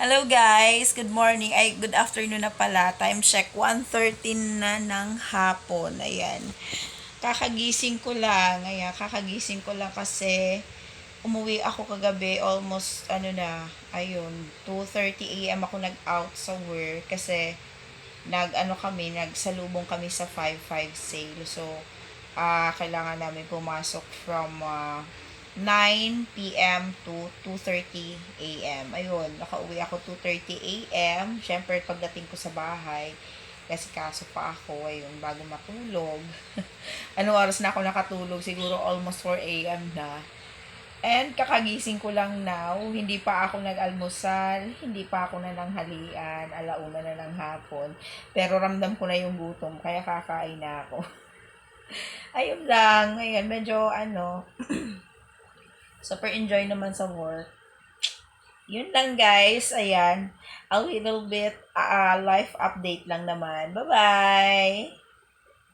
Hello guys, good morning. Ay, good afternoon na pala. Time check, 1:13 na ng hapon. Ayan. Kakagising ko lang kasi umuwi ako kagabi almost ayun, 2:30 AM ako nag-out sa work kasi nagsalubong kami sa 5-5 sale. So, kailangan namin pumasok from 9 p.m. to 2:30 a.m. Ayun, nakauwi ako 2:30 a.m. Siyempre, pagdating ko sa bahay, kasi kaso pa ako, ayun, bago matulog. Anong oras na ako nakatulog? Siguro almost 4 a.m. na. And kakagising ko lang now, hindi pa ako nag-almusal, hindi pa ako nananghalian, alauna na ng hapon. Pero ramdam ko na yung gutom, kaya kakain na ako. Ayun lang, ngayon medyo super enjoy naman sa work. Yun lang guys, ayan. A little bit life update lang naman. Bye-bye!